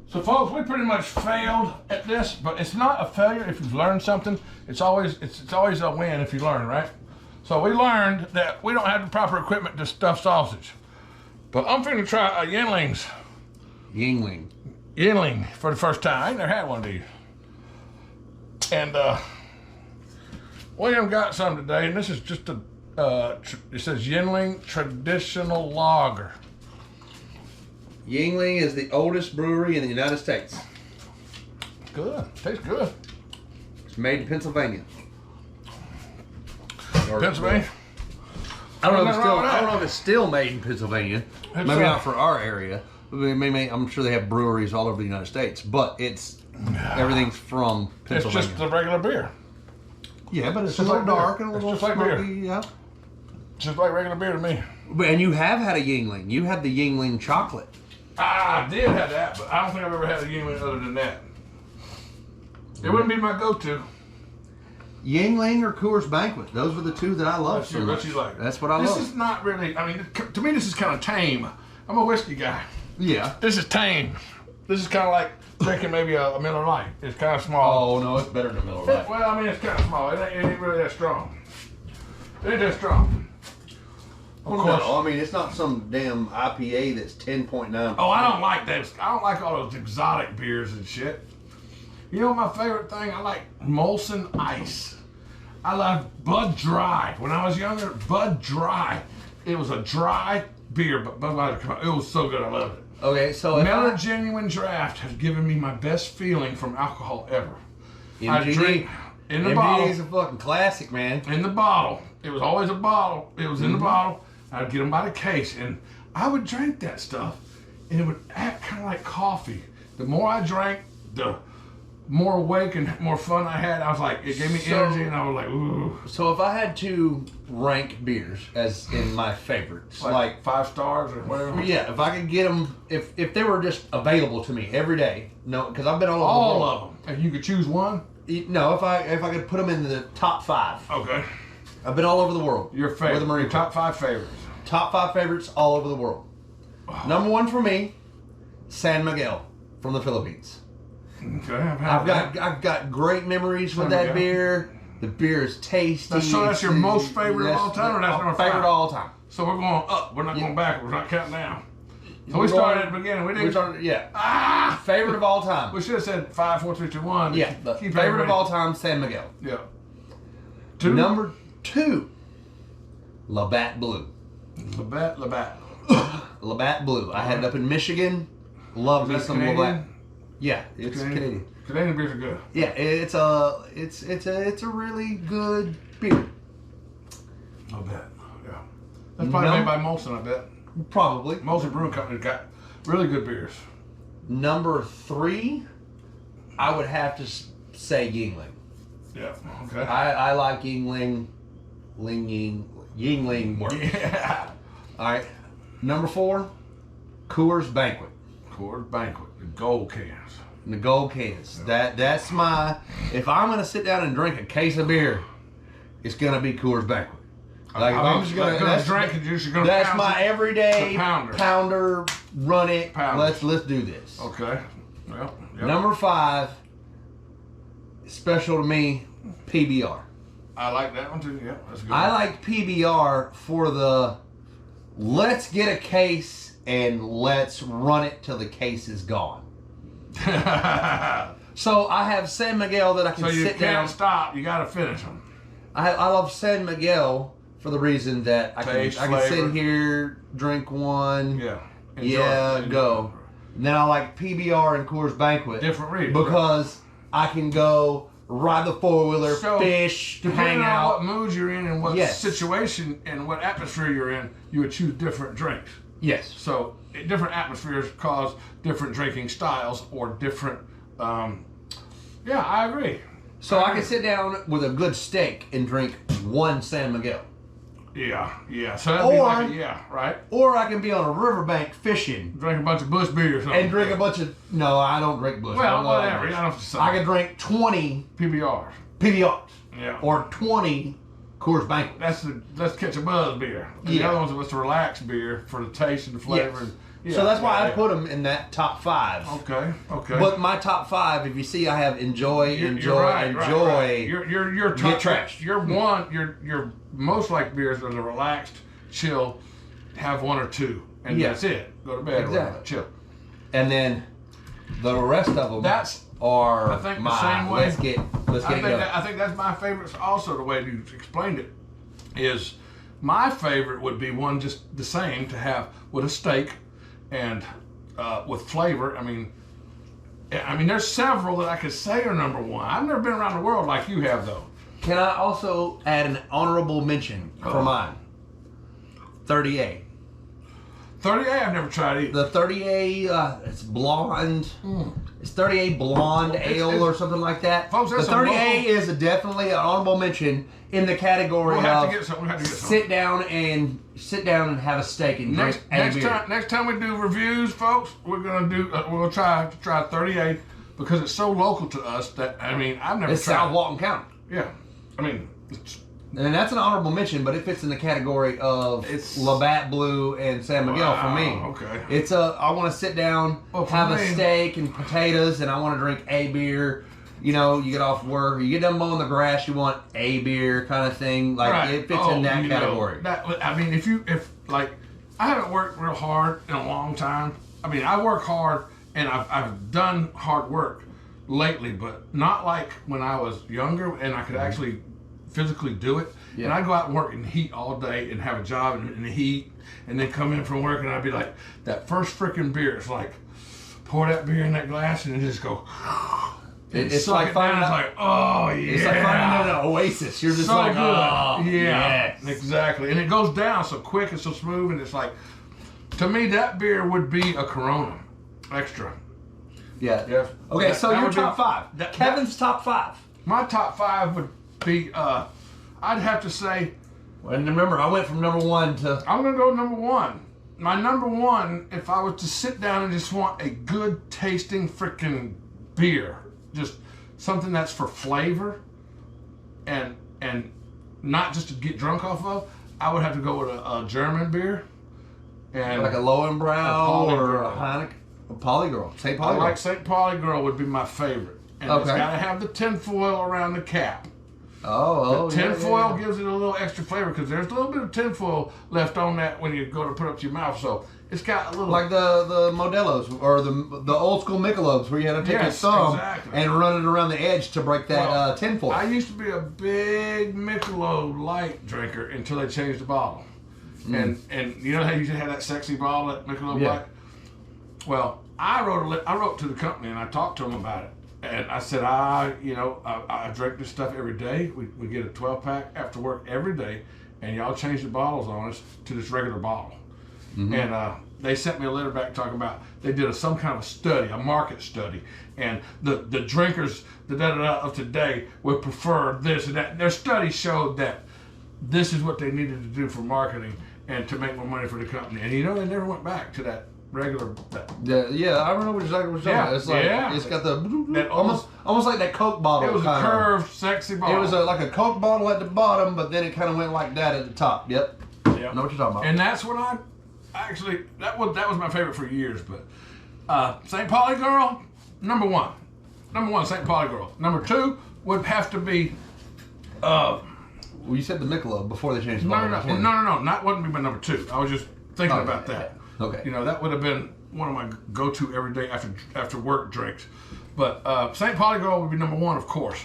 So folks, we pretty much failed at this, but it's not a failure if you've learned something. It's always a win if you learn, right? So we learned that we don't have the proper equipment to stuff sausage. But I'm finna try a Yingling for the first time. I ain't never had one of these. And William got some today, and this is just a, it says Yingling Traditional Lager. Yingling is the oldest brewery in the United States. Good, tastes good. It's made in Pennsylvania. Pennsylvania? I don't know if it's still made in Pennsylvania. Maybe not for our area. Maybe, I'm sure they have breweries all over the United States, but everything's from Pennsylvania. It's just the regular beer. Yeah, but it's a little dark and a little smoky. Like beer. Yeah. Just like regular beer to me. And you have had a Yingling. You had the Yingling chocolate. I did have that, but I don't think I've ever had a Yingling other than that. It wouldn't be my go-to. Yingling or Coors Banquet. Those were the two that I love so much. What you like. That's what I love. This is not really, I mean, to me this is kind of tame. I'm a whiskey guy. Yeah. This is tame. This is kind of like drinking maybe a Miller Lite. It's kind of small. Oh, no, it's better than Miller Lite. Well, I mean, it's kind of small. It ain't really that strong. It ain't that strong. Of course. No, I mean, it's not some damn IPA that's 10.9. Oh, I don't like that. I don't like all those exotic beers and shit. You know my favorite thing? I like Molson Ice. I love Bud Dry. When I was younger, Bud Dry. It was a dry beer, but Budweiser came out. It was so good. I loved it. Okay, so Miller Genuine Draft has given me my best feeling from alcohol ever. MGD. I drink in the MGD bottle. is a fucking classic, man. In the bottle. It was always a bottle. It was in the bottle. I'd get them by the case, and I would drink that stuff, and it would act kind of like coffee. The more I drank, the more awake and more fun I had. I was like, it gave me energy, and I was like, ooh. So if I had to rank beers as in my favorites, like 5 stars or whatever. Yeah, if I could get them, if they were just available to me every day, no, because I've been all over all the world. of them. And you could choose one. No, if I could put them in the top 5. Okay. I've been all over the world. Your favorite. With the Marine top 5 favorites. Top 5 favorites all over the world. Number 1 for me, San Miguel from the Philippines. Okay, I've got great memories with that beer. The beer is tasty. So that's your most favorite of all time, or that's number 5? Favorite of all time. So we're going up. We're not going back. We're not counting down. So we started at the beginning. We started, yeah. Favorite of all time. We should have said 5, 4, 3, 2, 1. Yeah. Favorite of all time, San Miguel. Yeah. Number 2, Labatt Blue. Labatt. Labatt Blue. I had it up in Michigan. Love me some Labatt. Yeah, it's Canadian. Canadian beers are good. Yeah, it's a really good beer. I bet. Yeah. That's probably made by Molson, I bet. Probably. Molson Brewing Company's got really good beers. Number 3, I would have to say Yingling. Yeah. Okay. I like Yingling. Yingling works. Yeah. All right. Number 4, Coors Banquet. Coors Banquet, the gold cans. The gold cans. Yeah. That's my. If I'm gonna sit down and drink a case of beer, it's gonna be Coors Banquet. Like I'm just gonna drink it. You're gonna. That's my everyday pounder. Run it. Pounders. Let's do this. Okay. Well. Yep. Number 5, special to me, PBR. I like that one too. Yeah, that's good. I like PBR for the let's get a case and let's run it till the case is gone. So I have San Miguel that I can sit down. So you can't stop. You got to finish them. I love San Miguel for the reason that I can sit here, drink one. Yeah. Go. Then I like PBR and Coors Banquet. Different reason. Because I can go ride the 4-wheeler, fish, hang out. Depending on what mood you're in and what situation and what atmosphere you're in, you would choose different drinks. Yes. So different atmospheres cause different drinking styles or different. Yeah, I agree. So I can sit down with a good steak and drink one San Miguel. Yeah. So that'd be like right. Or I can be on a riverbank fishing, drink a bunch of Bush beer or something, and drink a bunch of. No, I don't drink Bush. Well, whatever. I can drink 20 PBRs. Yeah. Or 20 Coors Banquets. Let's catch a buzz beer. The other ones are let's relax beer for the taste and the flavor. So that's why I put them in that top 5. Okay. But my top 5, if you see, I have enjoy. Right. You're top, get trashed. Your most like beers are the relaxed, chill, have 1 or 2, and that's it. Go to bed. Exactly. Chill. And then the rest of them are I think the same way. Let's get it going. I think that's my favorite. Also, the way you explained it is my favorite would be one just the same to have with a steak and with flavor. I mean, there's several that I could say are number 1. I've never been around the world like you have, though. Can I also add an honorable mention for mine? 30A. 30A I've never tried either. The 30A, it's blonde. It's 30A blonde ale or something like that. Folks, the 30A is definitely an honorable mention in the category we'll have to get some. sit down and have a steak and drink a beer. Next time we do reviews, folks, we're gonna try 30A because it's so local to us that I've never. It's tried South Walton County. Yeah, and that's an honorable mention, but it fits in the category of Labatt Blue and San Miguel for me. Okay. It's I want to sit down, have a steak and potatoes, and I want to drink a beer. You know, you get off work, you get done mowing the grass, you want a beer kind of thing. Like it fits in that category. If I haven't worked real hard in a long time. I work hard and I've done hard work lately, but not like when I was younger and I could actually physically do it. And I go out and work in heat all day and have a job in the heat, and then come in from work and I'd be like, that first freaking beer, it's like pour that beer in that glass and just go. It's like finding it's like, oh yeah. It's like finding an oasis. You're just so like, good. oh yeah, yes. Exactly. And it goes down so quick and so smooth, and it's like, to me, that beer would be a Corona Extra. Yeah. Okay, so your top 5. Kevin's top 5. My top 5 would be, I'd have to say. And remember, I went from number 1 to. I'm gonna go number 1. My number 1, if I was to sit down and just want a good tasting freaking beer, just something that's for flavor, and not just to get drunk off of, I would have to go with a German beer, and like a Lowenbrau or a Heineken. Polygirl. St. Polygirl. I like St. Polygirl would be my favorite. And it's got to have the tinfoil around the cap. The tinfoil gives it a little extra flavor because there's a little bit of tinfoil left on that when you go to put it up to your mouth. So it's got a little... Like the Modelo's or the old school Michelob's where you had to take a thumb and run it around the edge to break that tinfoil. I used to be a big Michelob light drinker until they changed the bottle. And you know how you had that sexy bottle, that Michelob light? Well, I wrote to the company and I talked to them about it. And I said, I drink this stuff every day. We get a 12-pack after work every day, and y'all change the bottles on us to this regular bottle. And they sent me a letter back talking about they did some kind of study, a market study, and the drinkers of today would prefer this and that. Their study showed that this is what they needed to do for marketing and to make more money for the company. And they never went back to that regular. I remember exactly what you're talking about. It's like it's got the almost like that Coke bottle. It was a curved, sexy bottle. It was like a Coke bottle at the bottom, but then it kind of went like that at the top. Yep. I know what you're talking about. And that's when I actually that was my favorite for years. But St. Polygirl, number 1. Number 1, St. Polygirl. Number 2 would have to be. Well, you said the Michelob before they changed the bottle. No. Not wouldn't be my number 2. I was just thinking about that. Okay. That would have been one of my go-to everyday after work drinks. But St. Polygirl would be number 1, of course.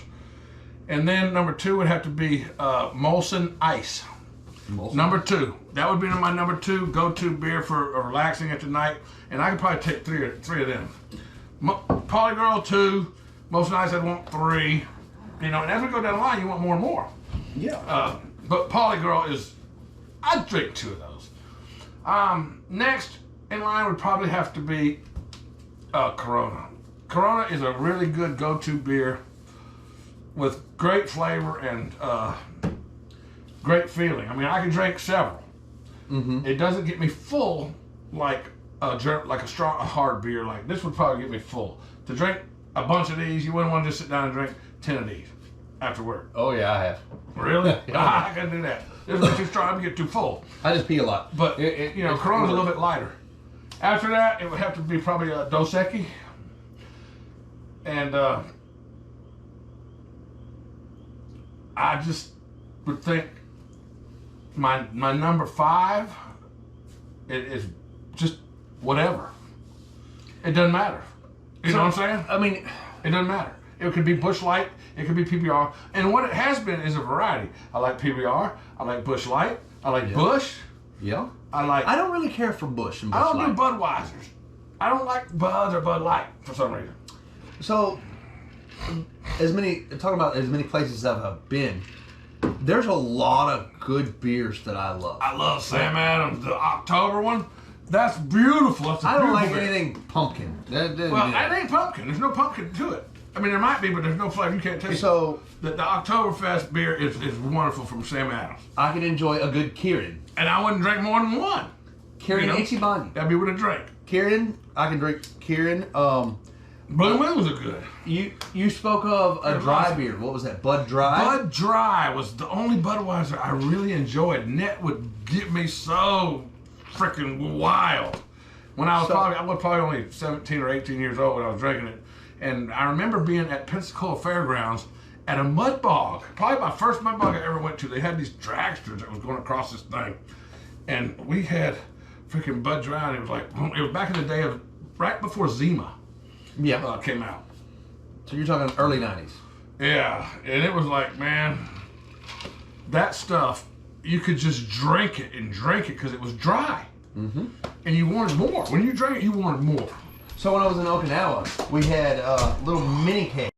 And then number 2 would have to be Molson Ice. Number 2. That would be my number 2 go-to beer for relaxing at the night. And I could probably take three of them. Polygirl 2, Molson Ice I'd want 3. And as we go down the line, you want more and more. Yeah. But Polygirl I'd drink 2 of those. Next in line would probably have to be Corona. Corona is a really good go-to beer with great flavor and great feeling. I can drink several. It doesn't get me full like a hard beer. Like this would probably get me full. To drink a bunch of these, you wouldn't want to just sit down and drink 10 of these after work. Oh yeah, I have. Really? I can do that. This is too strong to get too full. I just pee a lot. But Corona's a little bit lighter. After that, it would have to be probably a Dos Equis. And I just would think my number 5 is just whatever. It doesn't matter. You know what I'm saying? I mean, it doesn't matter. It could be Busch Light. It could be PBR. And what it has been is a variety. I like PBR. I like Busch Light. I like Busch. Yeah. I don't really care for Busch and Busch I don't Light. do Budweisers. I don't like Bud or Bud Light for some reason. So, talking about as many places as I've been, there's a lot of good beers that I love. I love Sam Adams, the October one. That's beautiful. That's I don't like anything pumpkin. Well, it ain't pumpkin. There's no pumpkin to it. I mean, there might be, but there's no flavor. You can't taste it. So the Oktoberfest beer is wonderful from Sam Adams. I can enjoy a good Kirin. And I wouldn't drink more than one. Kirin Ichiban. That'd be with a drink. Kirin, I can drink Kirin. Blue Moons are good. You spoke of a dry beer. What was that? Bud Dry? Bud Dry was the only Budweiser I really enjoyed. And that would get me so freaking wild. When I was probably only 17 or 18 years old when I was drinking it. And I remember being at Pensacola Fairgrounds at a mud bog. Probably my first mud bog I ever went to. They had these dragsters that was going across this thing. And we had freaking Bud Dry. And it was back in the day of, right before Zima came out. So you're talking early 90s. Yeah. And it was like, man, that stuff, you could just drink it because it was dry. Mm-hmm. And you wanted more. When you drank it, you wanted more. So when I was in Okinawa, we had little mini cakes.